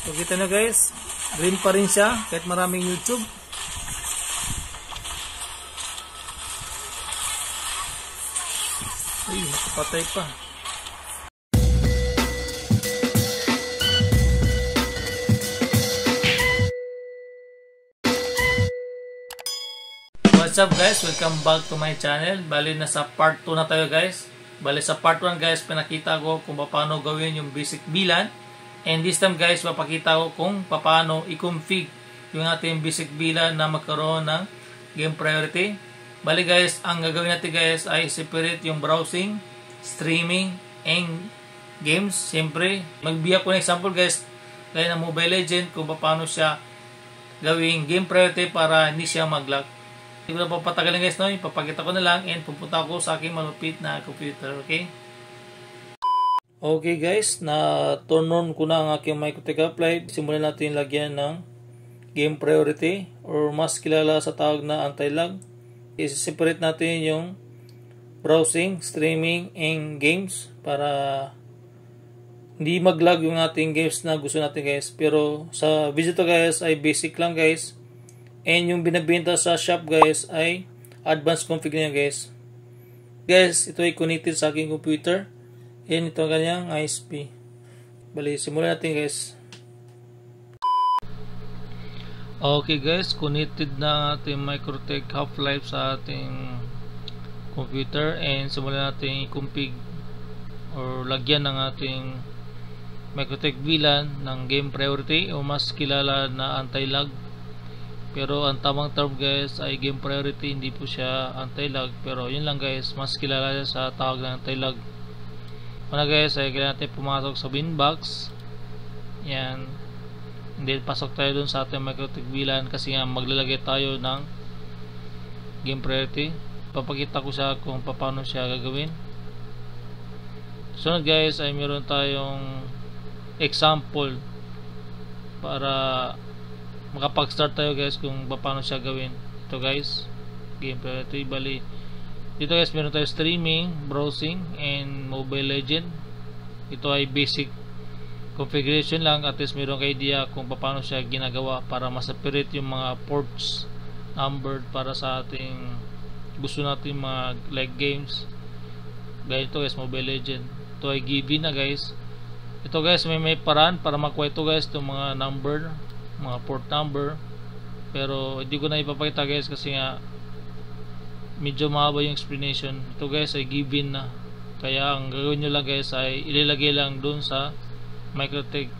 So kita na guys, green pa rin siya kahit maraming YouTube. Ay, nakapatay pa. What's up guys? Welcome back to my channel. Bali na sa part 2 na tayo guys. Bali sa part 1 guys, pinakita ko kung paano gawin yung basic VLAN. And this time guys, papakita ko kung paano i-config yung ating basic VLAN na magkaroon ng game priority. Bali guys, ang gagawin natin guys ay separate yung browsing, streaming, and games. Siyempre, magbiyak ko ng example guys, gaya ng Mobile Legends, kung paano siya gawing game priority para hindi siya mag-lag. Hindi ko na papatagalin guys, no? Ipapakita ko na lang and pupunta ako sa aking malupit na computer, okay? Okay guys, na turn on ko na ang aking Microtech Applied. Simulan natin lagyan ng game priority or mas kilala sa tawag na anti-lag. I-separate natin yung browsing, streaming, and games para hindi mag-lag yung ating games na gusto natin guys. Pero sa video to guys ay basic lang guys. And yung binabenta sa shop guys ay advanced config niya guys. Guys, ito ay connected sa aking computer. And ito ang kanyang ISP. Bali, simulan natin guys. Okay guys, connected na ating Microtech Half-Life sa ating computer. And simulan natin i-config or lagyan ng ating Microtech VLAN ng game priority o mas kilala na anti-lag. Pero ang tamang term guys ay game priority, hindi po siya anti-lag. Pero yun lang guys, mas kilala sa tawag ng anti-lag. Una guys ay kailangan natin pumasok sa Winbox. Yan. And then pasok tayo dun sa ating Microtech VLAN kasi nga maglalagay tayo ng game priority. Papakita ko siya kung paano siya gagawin. Sunod guys ay meron tayong example para makapag-start tayo guys kung paano siya gawin. Ito guys, game priority. Bali, dito guys meron tayo streaming, browsing, and Mobile Legend. Ito ay basic configuration lang. At least meron kayo idea kung paano siya ginagawa para ma-separate yung mga ports numbered para sa ating gusto natin mga like games. Gaya ito guys, Mobile Legend. Ito ay given na guys. Ito guys, may paraan para makuha ito guys, itong mga number, mga port number, pero hindi ko na ipapakita guys kasi nga medyo mahaba yung explanation. Ito guys ay given na, kaya ang gagawin nyo lang guys ay ilalagay lang dun sa Microtech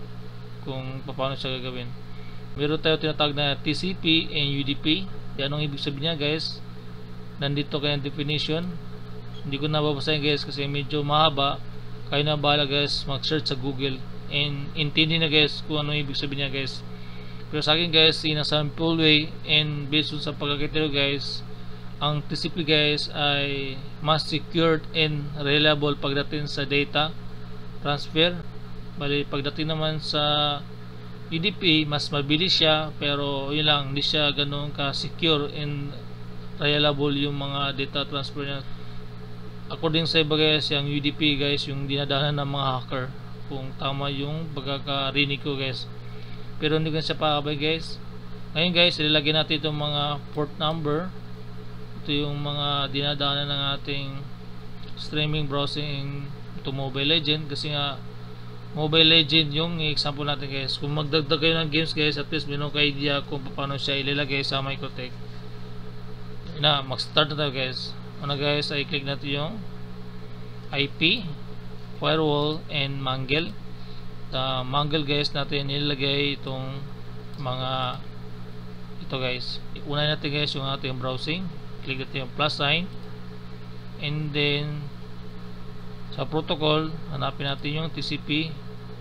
kung paano siya gagawin. Meron tayo tinatawag na TCP and UDP. Yan ang ibig sabihin niya guys. Nandito kayong definition, hindi ko na babasahin guys kasi medyo mahaba. Kayo na bahala guys, mag-search sa Google and intindi na guys kung ano ibig sabihin niya guys. Pero sa akin guys, in a sample way and based on sa pagkakitero guys, ang TCP guys ay mas secured and reliable pagdating sa data transfer. Bali, pagdating naman sa UDP, mas mabilis siya, pero yun lang, hindi siya ganun ka-secure and reliable yung mga data transfer niya. According sa iba guys, yung UDP guys, yung dinadaanan ng mga hacker, kung tama yung pagkakarinig ko guys. Pero hindi ko siya pakabay guys. Ngayon guys, ilalagay natin itong mga port number. Ito yung mga dinadaanan ng ating streaming, browsing, ito Mobile Legend. Kasi nga Mobile Legend yung example natin guys. Kung magdagdag kayo ng games guys, at least meron kayo idea kung paano siya ilalagay sa Microtech. Na, mag-start na tayo guys. Una guys ay click natin yung IP, firewall, and mangle. Mangle guys natin nilagay itong mga ito guys. Una natin guys yung ating browsing. Click natin yung plus sign, and then sa protocol hanapin natin yung TCP,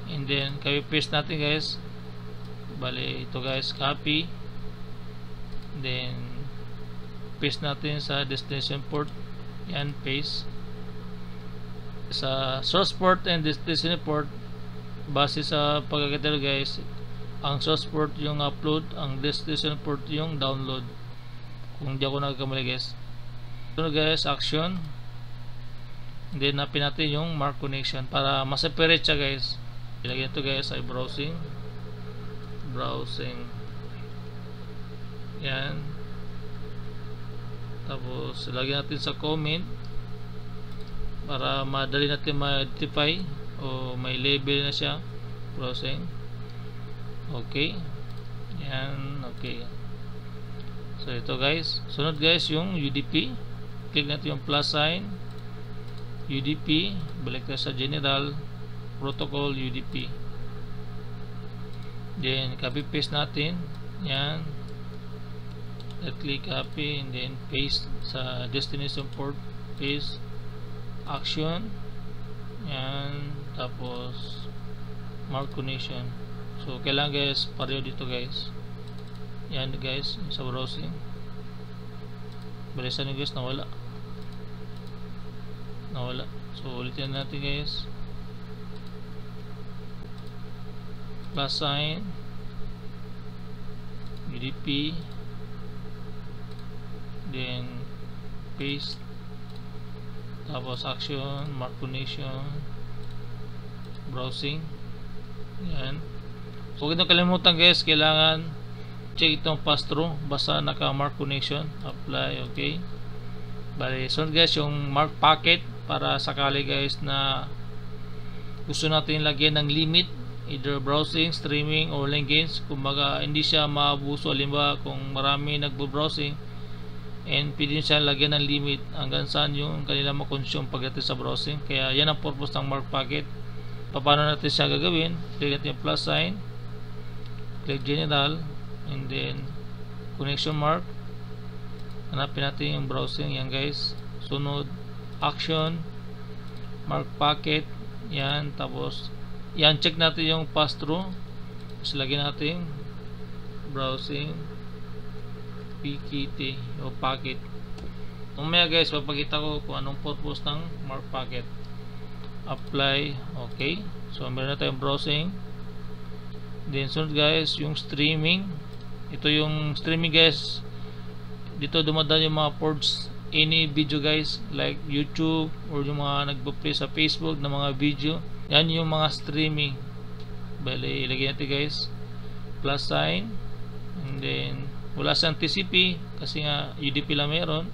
and then copy paste natin guys. Bali ito guys, copy, then paste natin sa destination port. Yan, paste sa source port and destination port. Base sa pagkakatero guys, ang source port yung upload, ang destination port yung download, kung di ako nagkamali guys. Ito guys, action, and then napin natin yung mark connection para ma-separate siya guys. Ilagay ito guys ay browsing, browsing. Yan. Tapos lagyan natin sa comment para madali natin ma-identify o may label na siya, browsing. Okay. Yan, okay. So ito guys, sunod guys yung UDP. Click natin yung plus sign, UDP, balik tayo sa general, protocol, UDP. Then copy paste natin. Yan. Click copy and then paste sa destination port, paste, action. Yan. Tapos mark connection. So kailangan guys pareho dito guys. Yan guys sa browsing. Balisan nyo guys, nawala. So ulitin natin guys. Plus sign, UDP, then paste, tapos action, mark connection, browsing. Yan. So huwag nyo kalimutan guys, kailangan check itong pass through, basta naka mark connection, apply. Okay, bali sunod guys yung mark packet, para sakali guys na gusto natin lagyan ng limit, either browsing, streaming, or online games. Kumbaga hindi siya maabuso, halimbawa kung marami nagbo-browsing and pwede siya lagyan ng limit hanggang saan yung kanila makonsume pagdating sa browsing. Kaya yan ang purpose ng mark packet. Paano natin siya gagawin? Click natin yung plus sign, click general, and then connection mark, hanapin natin yung browsing. Yan guys, sunod action, mark packet. Yan, tapos yan, check natin yung pass through. Tapos lagyan natin browsing PKT o packet. Mamaya guys, papakita ko kung anong purpose ng mark packet. Apply. Okay, so meron na tayong browsing. Then sunod guys yung streaming. Ito yung streaming guys, dito dumadaan yung mga ports, any video guys, like YouTube or yung mga nagpo-play sa Facebook na mga video. Yan yung mga streaming. Bali ilagay natin guys plus sign, and then wala siyang TCP kasi nga UDP lang meron.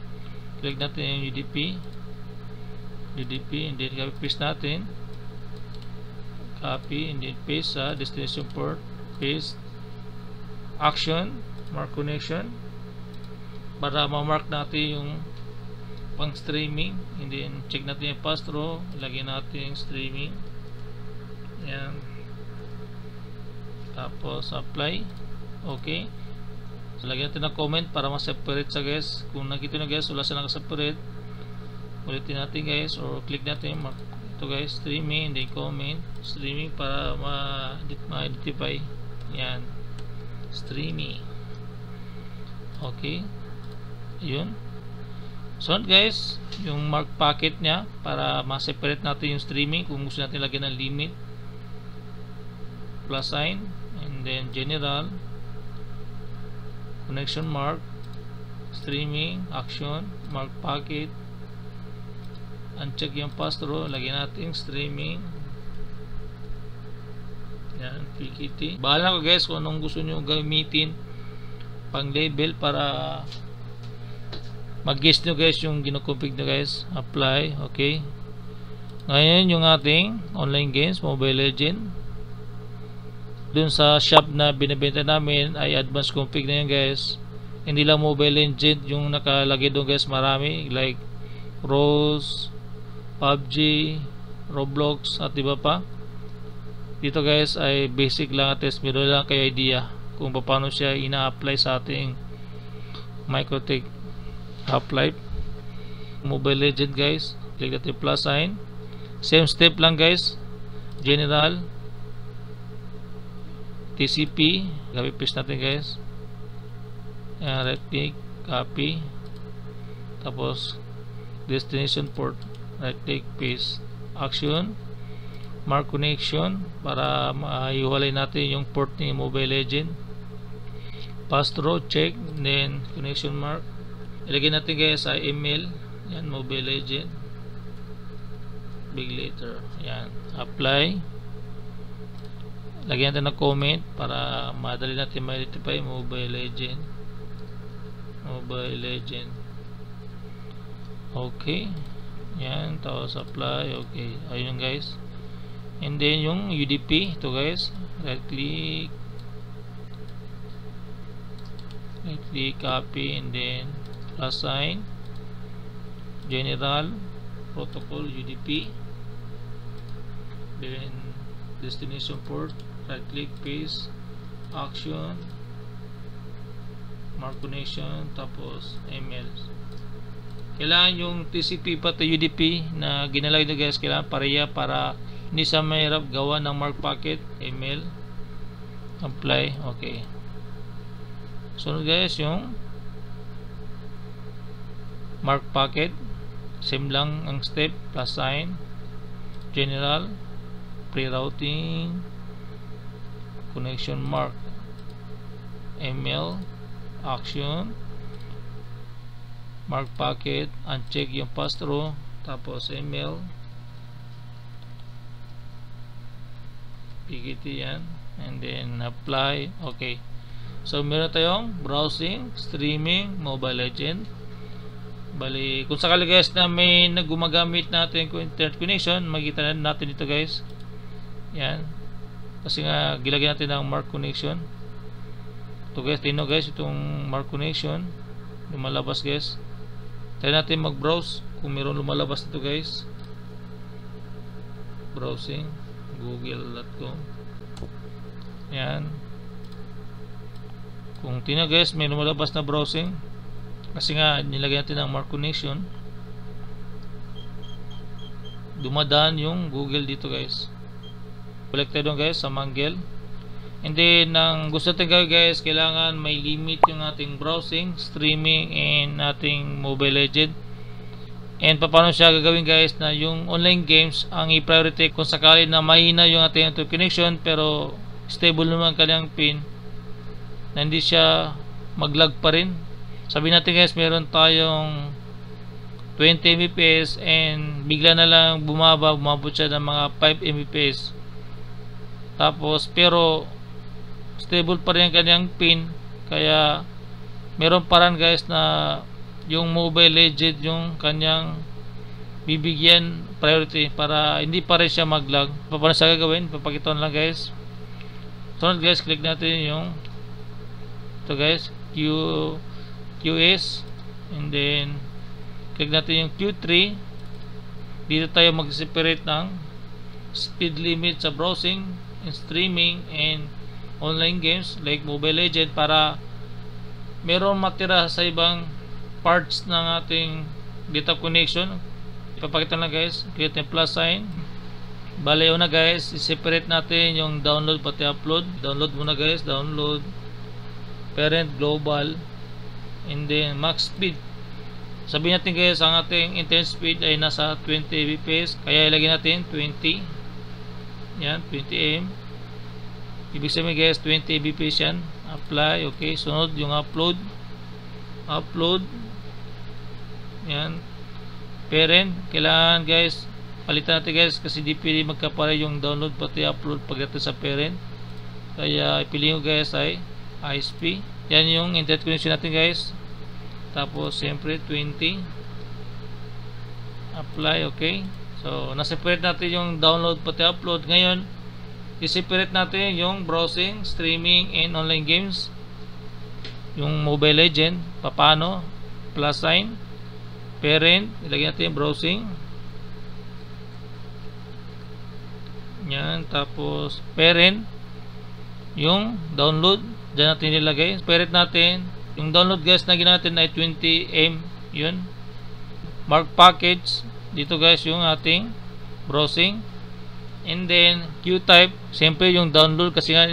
Click natin yung UDP, and then copy paste natin, copy and then paste sa destination port, paste, action, mark connection, para ma-mark natin yung pang streaming. And then check natin yung pass through, lagyan natin yung streaming. Yan. Tapos apply. Okay, so lagyan natin ng comment para ma-separate sa guys. Kung nakita nyo guys wala siya naka-separate, ulitin natin guys, or click natin ito guys, streaming, and then comment streaming para ma-identify. Yan, streaming. Okay, yun. So guys, yung mark packet nya para ma-separate natin yung streaming. Kung gusto natin lagyan ng limit, plus sign, and then general, connection mark, streaming, action, mark packet, uncheck yung pass through, lagyan natin streaming. Yan, PKT. Bahala ko guys kung anong gusto nyo gamitin pang label para mag-guess nyo guys yung ginoconfig nyo guys. Apply. Okay, ngayon yung ating online games, Mobile Legend, dun sa shop na binibenta namin ay advanced config na yun guys. Hindi lang Mobile Legend yung nakalagay doon guys, marami like Rose, PUBG, Roblox at iba pa. Dito guys ay basic lang at test, meron lang kayo idea kung paano siya ina-apply sa ating Microtech Half-Life Mobile Legend guys. Click natin plus sign, same step lang guys, general, TCP, copy paste natin guys. Right click, copy, tapos destination port, right click, paste, action, mark connection para maiwalay natin yung port ni Mobile Legend, pass through, check, then connection mark, ilagay natin guys sa email. Yan, Mobile Legend, big letter. Yan, apply, lagyan natin ng comment para madali natin ma-identify. Mobile Legend. Okay, yan, tapos apply. Okay, ayun guys. And then yung UDP, ito guys, right click, copy, and then plus sign, general protocol UDP, then destination port, right click, paste, action, mark connection, tapos email. Kailangan yung TCP pa to UDP na ginalagay na guys, kailangan pareha para hindi sa mahirap gawa ng mark packet. Email, apply. Okay, sunod guys yung mark packet, same lang ang step, plus sign, general, pre-routing, connection mark, email, action, mark packet, uncheck yung pass-through, tapos email, PGT yan, and then apply. Okay, so meron tayong browsing, streaming, Mobile Legend. Bali, kung sakali guys na may gumagamit natin kung internet connection, makikita natin ito guys. Yan, kasi nga gilagyan natin ng mark connection. Ito guys, tino guys, itong mark connection lumalabas guys. Try natin mag-browse kung mayroon lumalabas nito guys. Browsing, google.com. Yan, kung tino guys, may lumalabas na browsing kasi nga nilagyan natin ng mark connection. Dumadaan yung Google dito guys. Collected doon guys sa Mangle. And then gusto natin gawin guys, kailangan may limit yung ating browsing, streaming, and ating Mobile Legend. And paano siya gagawin guys, na yung online games ang i-priority kung sakali na mahina yung ating internet connection pero stable naman kanyang pin, na hindi siya mag-lag pa rin. Sabihin natin guys, meron tayong 20 Mbps and bigla na lang bumabot siya ng mga 5 Mbps. Tapos pero stable pa rin ang kanyang pin, kaya meron parang guys na yung Mobile Legend yung kanyang bibigyan priority para hindi pa rin siya mag-lag. Paano siya gagawin? Papakita ko lang guys. Sunod guys, click natin yung ito guys, QS, and then click natin yung Q3. Dito tayo mag-separate ng speed limit sa browsing and streaming and online games like Mobile Legend para meron matira sa ibang parts ng ating data connection. Ipapakita lang guys, create yung plus sign. Bale una guys, i-separate natin yung download pati upload. Download muna guys, download, parent, global, and then max speed. Sabihin natin guys, ang ating internet speed ay nasa 20 Mbps, kaya ilagay natin 20. Yan, 20 M. Ibig sabihin guys, 20 Mbps yan. Apply. Okay, sunod yung upload. Yan, parent, kailangan guys palitan natin guys kasi di pwede magkapare yung download pati upload pagdating sa parent, kaya ipiliin ko guys ay ISP. Yan yung internet connection natin guys. Tapos siyempre 20, apply. Okay, so na-separate natin yung download pati upload. Ngayon i-separate natin yung browsing, streaming, and online games. Yung Mobile Legend, paano? Plus sign, parent, ilagay natin yung browsing. Yan, tapos parent, yung download, dyan natin nilagay. Parent natin, yung download guys na ginawa natin ay 20 M. Yun, mark package, dito guys yung ating browsing. And then Q-type, siyempre yung download kasi nga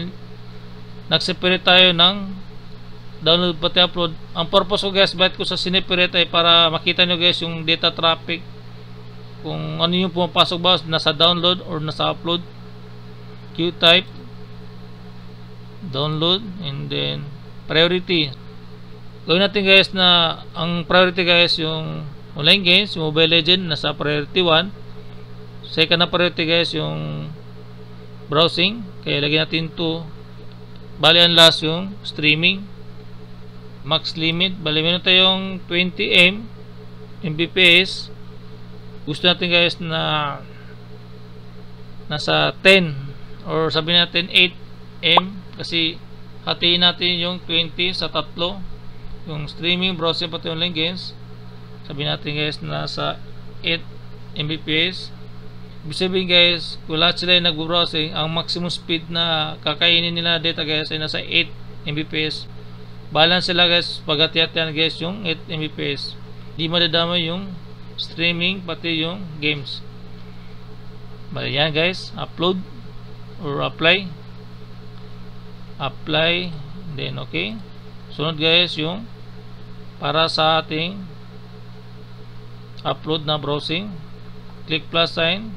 nag-separate tayo ng download pati upload. Ang purpose ko guys, bakit ko sa sineperate ay para makita nyo guys yung data traffic, kung ano yung pumapasok ba, nasa download or nasa upload. Q-type, download, and then priority. Gawin natin guys na ang priority guys yung online games, yung Mobile Legend nasa priority 1. Second na priority guys yung browsing, kaya lagyan natin to. Bali ang last yung streaming, max limit. Bali meron tayong 20 Mbps. Gusto natin guys na nasa 10 or sabihin natin 8 kasi hatiin natin yung 20 sa tatlo, yung streaming, browsing, pati online games. Sabihin natin guys nasa 8 Mbps. Ibig sabihin guys, kung lahat sila yung nagbo-browsing, ang maximum speed na kakainin nila data guys ay nasa 8 Mbps. Balance sila guys, pag-hati-hatian guys yung 8 Mbps. Di madadama yung streaming pati yung games. Bali yan guys, upload or apply, then okay. Sunod guys yung para sa ating upload na browsing, click plus sign,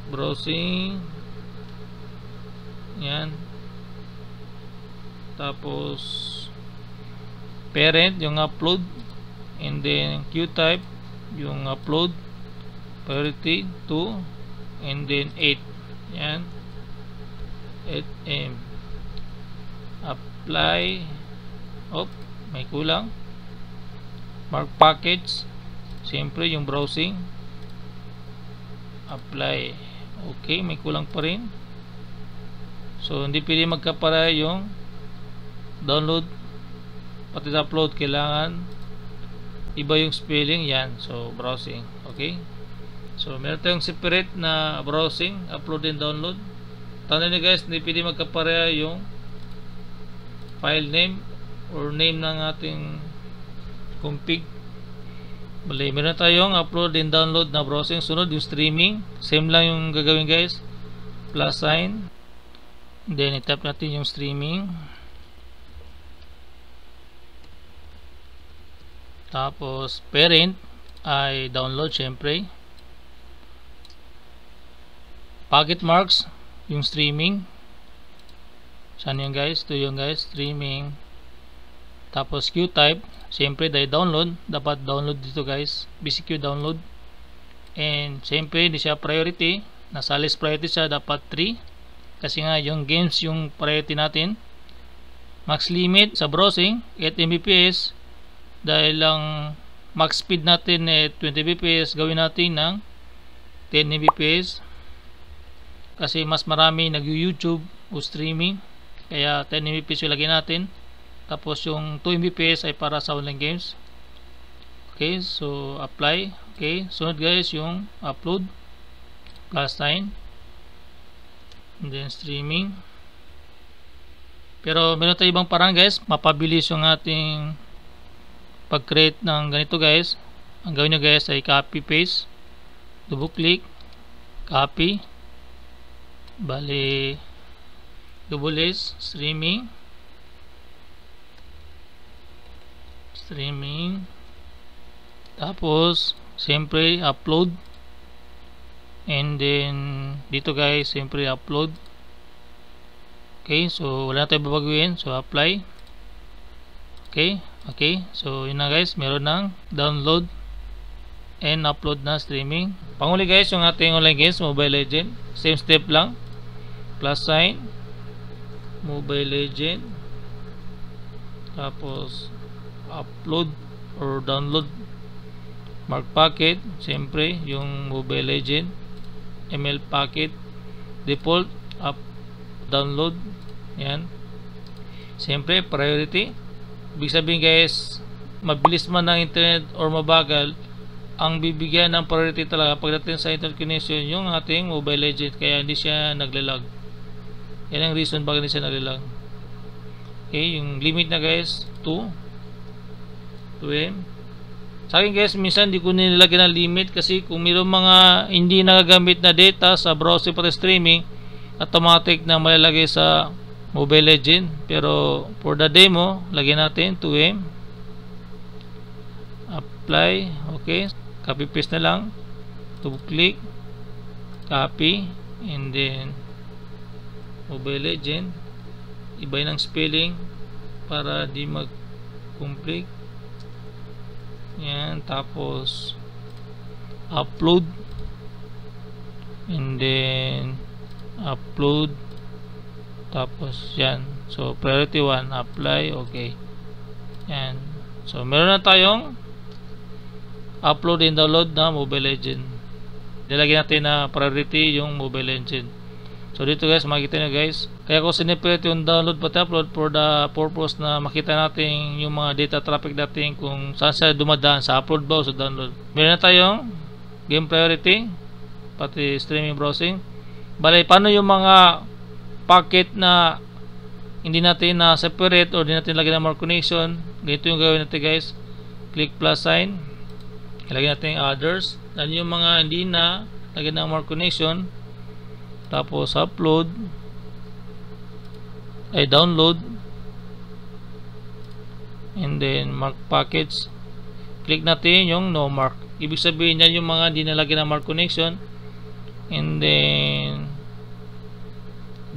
browsing, yan, tapos parent yung upload, and then queue type yung upload, priority 2, and then 8, yan, 8M. Apply, may kulang, mark package, siyempre yung browsing, apply, okay, may kulang pa rin. So hindi pwede magkapara yung download pati upload, kailangan iba yung spelling, yan. So browsing, okay. So meron tayong separate na browsing, upload and download. Tandaan nyo guys, hindi pwede magkapareha yung file name or name ng ating config. Bali, meron tayong upload and download na browsing. Sunod yung streaming, same lang yung gagawin guys, plus sign, then i-tap natin yung streaming, tapos parent ay download syempre, packet marks yung streaming, saan yun guys, ito yung guys, streaming, tapos queue type, siyempre dahil download, dapat download dito guys, BCQ download, and siyempre hindi siya priority, nasa list priority siya, dapat 3 kasi nga yung games yung priority natin. Max limit sa browsing 8 Mbps, dahil lang max speed natin 20 Mbps, gawin natin ng 10 Mbps kasi mas marami nag-YouTube o streaming, kaya 10 Mbps yung lagyan natin. Tapos yung 2 Mbps ay para sa online games. Okay, so apply. Okay, sunod guys yung upload, plus sign, and then streaming. Pero meron tayong ibang parang guys, mapabilis yung ating pag-create ng ganito guys. Ang gawin nyo guys ay copy paste, double click, copy, bali double S, streaming, tapos siyempre upload, and then dito guys siyempre upload. Okay, so wala na tayo babaguhin, so apply. Okay, so yun na guys, meron ng download and upload na streaming. Panghuli guys yung ating online games, Mobile Legend, same step lang, plus sign, Mobile Legend, tapos upload or download, mark packet, siyempre yung Mobile Legend, ML packet, default, download, yan, siyempre priority. Ibig sabihin guys, mabilis man ng internet or mabagal, ang bibigyan ng priority talaga pagdating sa internet connection yung ating Mobile Legend, kaya hindi siya naglalag. Yan ang reason bakit hindi siya naglalag. Okay, yung limit na guys 2M. Sa akin guys, minsan hindi ko nilagyan ng limit kasi kung mayroong mga hindi nagagamit na data sa browser pati streaming, automatic na malalagay sa Mobile Legend. Pero for the demo, lagyan natin 2M, apply. Okay, copy paste na lang, double click, copy, and then Mobile Legend, iba ng spelling para di mag-conflict. Yan, tapos upload, and then upload, tapos yan. So priority 1, apply, okay. Yan. So meron na tayong upload and download na Mobile Legend. Nilagyan natin na priority yung Mobile Legend. So dito guys, makikita nyo guys, kaya ko sinipilit yung download pati upload for the purpose na makita natin yung mga data traffic natin kung saan siya dumadaan, sa upload ba o sa download. Meron na tayong game priority pati streaming browsing. Bale, paano yung mga packet na hindi natin na separate or hindi natin lagyan ng more connection? Ganito yung gawin natin guys. Click plus sign, ilagay natin others, dan yung mga hindi na lagyan ng more connection, tapos upload ay download, and then mark packets, click natin yung no mark. Ibig sabihin yan yung mga hindi nalagyan ng mark connection, and then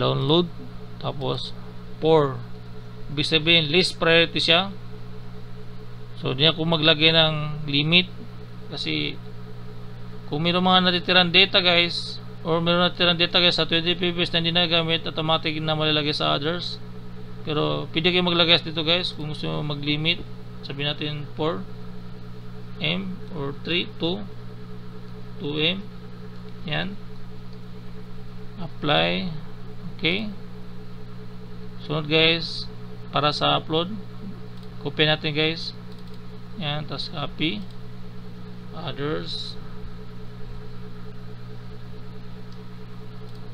download, tapos 4. Ibig sabihin list priority siya. So di ako maglagay ng limit, kasi kung mayroong mga natitirang data guys, or meron natirang data guys sa 20 pps na hindi nagamit, automatic na malalagay sa others. Pero pwede kayo maglagay dito guys kung gusto mo mag-limit. Sabihin natin 4M or 2M. Yan. Apply. Okay. Sunod guys, para sa upload, copy natin guys. Yan, tapos copy. Others.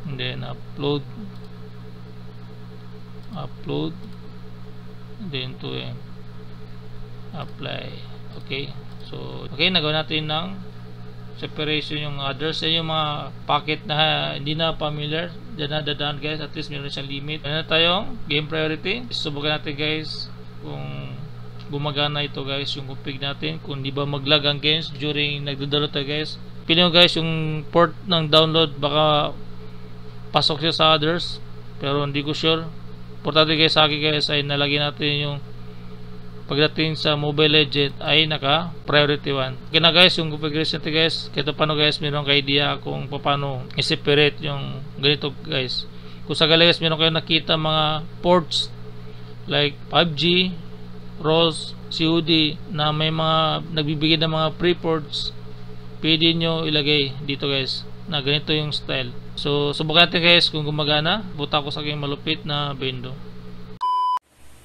And then upload, and then 2M, apply. Okay, so okay, nagawa natin ng separation yung others. Yan yung mga packet na hindi na familiar, dyan na dadaan guys, at least meron siyang limit. Ano na tayong game priority. Subukan natin guys kung gumagana ito guys, yung config natin, kung di ba maglag ang games during nagdodownload tayo guys. Pili mo guys yung port ng download, baka pasok siya sa others, pero hindi ko sure. Importante guys sa akin guys ay nalagyan natin yung pagdating sa Mobile Legend ay naka priority 1. Okay na guys yung configuration natin guys. Kaya paano guys, meron kayo idea kung paano i-separate yung ganito guys. Kung sa guys meron kayo nakita mga ports like PUBG, ROS, COD na may mga nagbibigay ng mga pre-ports, pwede nyo ilagay dito guys na ganito yung style. So subukan natin guys kung gumagana. Buta ko sa aking malupit na bendo.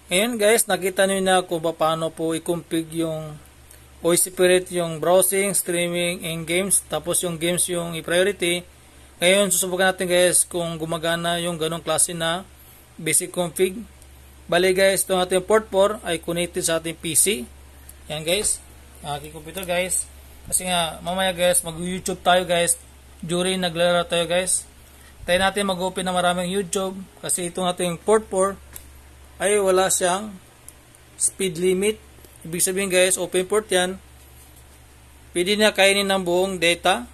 Ngayon guys, nakita nyo na kung paano po i-config yung o i-separate yung browsing, streaming, and games. Tapos yung games yung i-priority. Ngayon susubukan natin guys kung gumagana yung ganong klase na basic config. Bali guys, itong ating port 4 ay connected sa ating PC. Yan guys, aking computer guys. Kasi nga mamaya guys, mag-YouTube tayo guys during naglaro tayo guys. Tayo natin mag-open na maraming YouTube, kasi itong ating port 4 ay wala siyang speed limit. Ibig sabihin guys, open port yan, pwede na kainin ng buong data,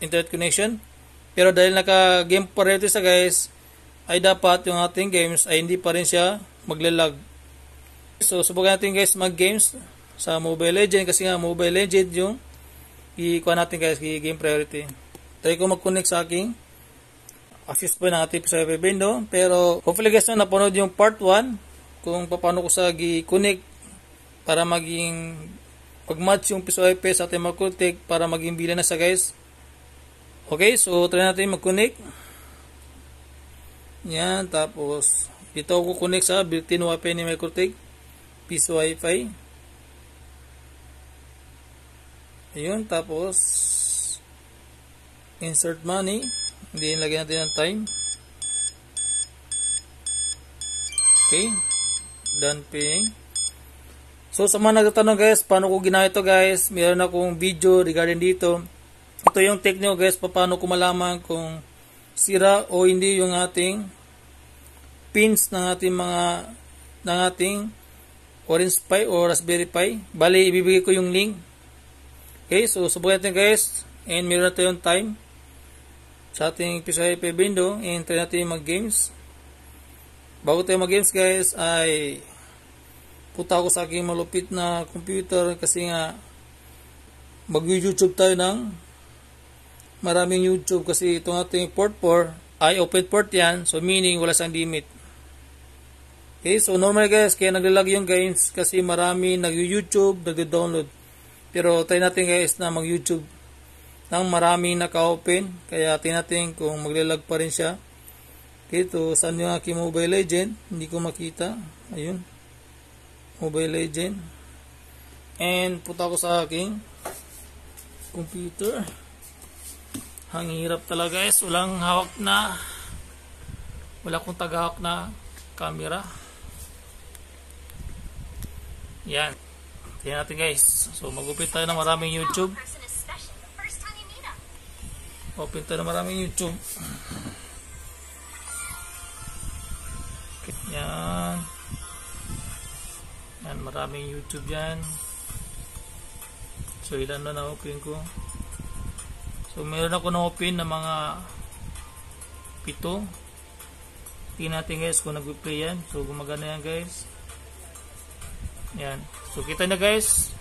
internet connection. Pero dahil naka game priority sa guys, ay dapat yung ating games ay hindi pa rin siya maglalag. So subukan natin guys mag games sa Mobile Legend, kasi nga Mobile Legend yung i-kuha natin guys, i-game priority. Try ko mag-connect sa aking access point ng ating sa window. Pero hopefully guys na napanood yung part 1 kung paano ko sa i-connect para maging pag-match yung piso IP sa ating mag-connect para maging bilan na sa guys. Okay, so try natin mag-connect. Yan, tapos dito ako connect sa built-in Wi-Fi ni Microtech, piso Wi-Fi. Ayun, tapos insert money, hindi lagyan natin ng time. Okay, done paying. So sa mga nagtatanong guys, paano ko ginawa ito guys, meron akong video regarding dito. Ito yung technique guys, paano ko malaman kung sira o hindi yung ating pins ng ating Orange Pi o Raspberry Pi. Bali ibibigay ko yung link. Okay, so subukan natin guys, and meron na tayong time sa ating PCI window, and try natin mag-games. Bago tayo mag-games guys, ay puta ako sa aking malupit na computer, kasi nga mag-YouTube tayo ng maraming YouTube, kasi itong ating port 4 ay open port yan. So meaning wala siyang limit. Okay, so normal guys, kaya naglalag yung games kasi marami nag-YouTube, nag-download. Pero try natin guys na mag-YouTube nang maraming naka-open. Kaya tingnan natin kung maglalag pa rin siya. Okay, to saan yung aking Mobile Legend? Hindi ko makita. Ayun. Mobile Legend. And punta ko sa aking computer. Ang hirap talaga guys, walang hawak na, wala akong tagahawak na camera. Yan, tingnan natin guys. So mag-open tayo ng maraming YouTube. Open tayo ng maraming YouTube. Yan. Yan, maraming YouTube yan. So ilan na na-open ko. So meron ako na-open na mga 7. Tingnan natin guys kung nag-play yan. So gumagana yan guys. Yan. So kita na guys,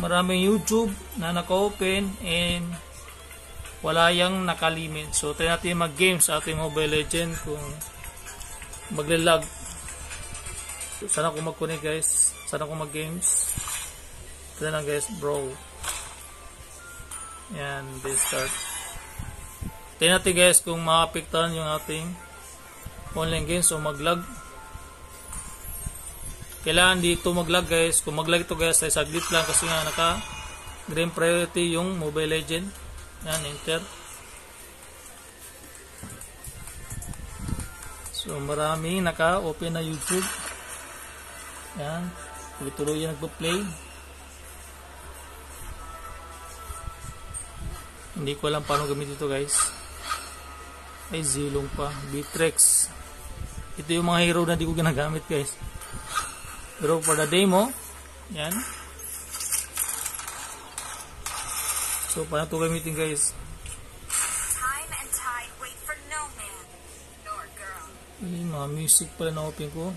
maraming YouTube na naka-open and wala yang nakalimit. So try natin mag-game sa ating Mobile Legend kung maglalag. So, sana ako mag-connect guys. Sana ako mag-games. Try na guys bro. Yan, this start. Tingnan natin guys kung maapektahan yung ating online games o mag-lag. Kailangan dito mag-lag guys. Kung mag-lag ito guys ay saglit lang kasi nga naka green priority yung Mobile Legend. Yan, enter. So marami naka-open na YouTube. Yan, tuloy-tuloy yung nagpo-play. Hindi ko alam paano gamitin ito guys. Ay zilong pa, Bittrex. Ito yung mga hero na di ko ginagamit guys. Pero for the demo, yan. So paano ito gamitin guys? Time and tide wait for no man nor girl. Ay, mga music pala na open ko.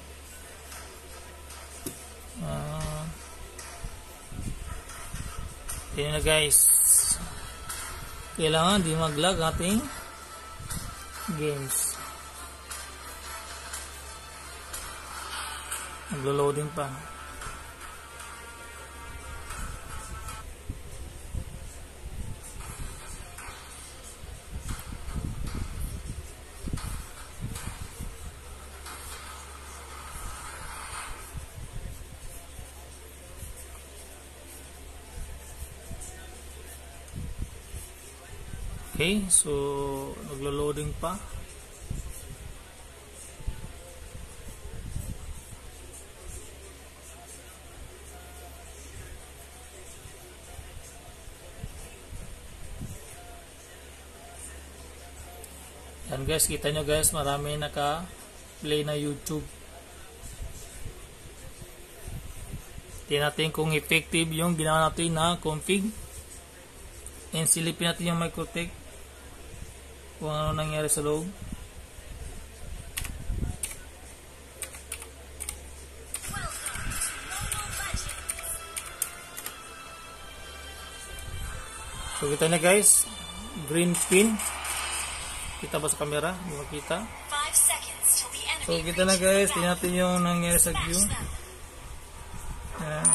Yan na guys. Kailangan di mag-lag ating games. Maglo-loading pa. Okay, so naglo-loading pa. Yan guys, kita nyo guys, marami naka-play na YouTube. Tingnan natin kung effective yung ginawa natin na config. And silipin natin yung MikroTik kung ano nangyari sa loob. So kita na guys, green pin. Kita ba sa camera? Hindi makita. So kita na guys, tingnan natin yung nangyari sa queue. Ayan.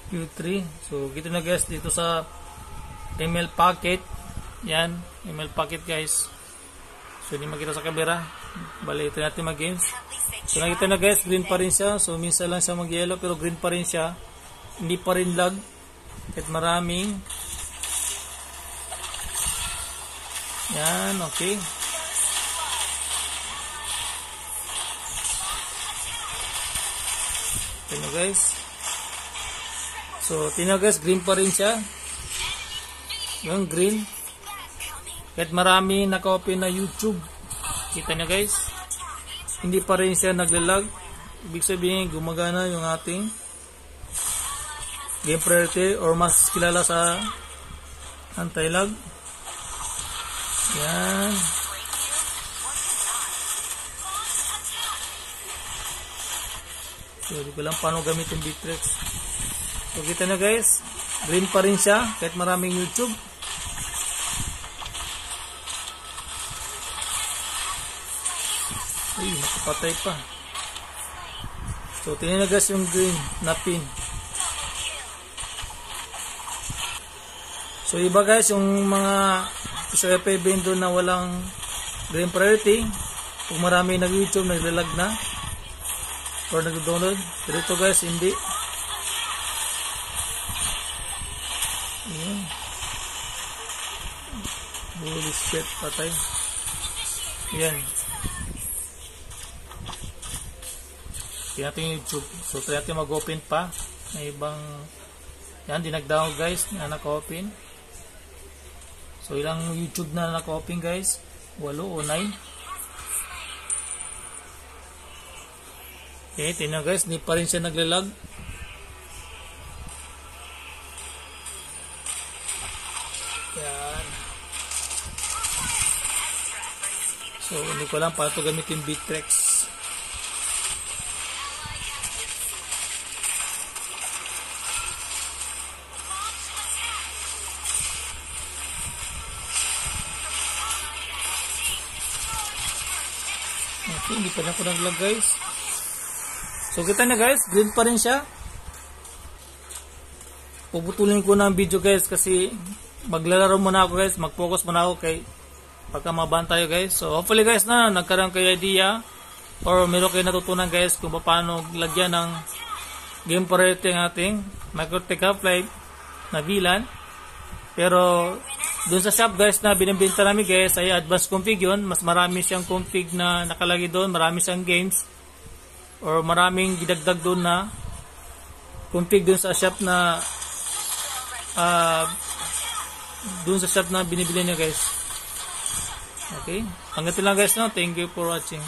Q3. So kita na guys dito sa email packet. Yan, email packet guys. So hindi makita sa camera. Bali ito natin mag-games. So nakita na guys, green pa rin siya. So minsan lang siya mag-yellow pero green pa rin siya. Hindi pa rin lag. Kahit maraming. Yan, okay. Tingnan guys. So tingnan guys, green pa rin siya. Yung green. Kahit marami naka-open na YouTube. Kita nyo guys. Hindi pa rin siya naglalag. Ibig sabihin gumagana yung ating game priority or mas kilala sa anti-lag. Yan. So, di ko lang paano gamitin Bittrex. So, kita na guys. green pa rin siya kahit maraming YouTube. Ay, nakapatay pa. So, tingnan na guys yung green na pin. So, iba guys, yung mga sa FA vendor na walang green priority, kung marami nag-YouTube, naglalag na or nag-download. Pero ito guys, hindi. Ayan. Holy shit, patay. Ayan. Tingnan natin yung YouTube. So, try natin mag-open pa. May ibang... Yan, dinag-down guys na naka-open. So, ilang YouTube na naka-open guys? 8 o 9. Okay, tingnan guys. Hindi pa rin siya naglalag. Yan. So, hindi ko lang paano ito gamitin Bittrex. Okay, hindi pa na ako naglag guys. So kita na guys, green pa rin siya. Puputulin ko na ang video guys kasi maglalaro muna ako guys, mag-focus muna ako kay pagka maban tayo guys. So hopefully guys na nagkaroon kayo idea or meron kayo natutunan guys kung paano lagyan ng game priority ang ating Microtech Half-Life na VLAN. Pero dun sa shop guys na binibenta namin guys ay advanced config yun. Mas marami siyang config na nakalagay doon. Marami siyang games or maraming gidagdag doon na config dun sa shop na dun sa shop na binibili niya guys. Okay, hanggang ito lang guys no. Thank you for watching.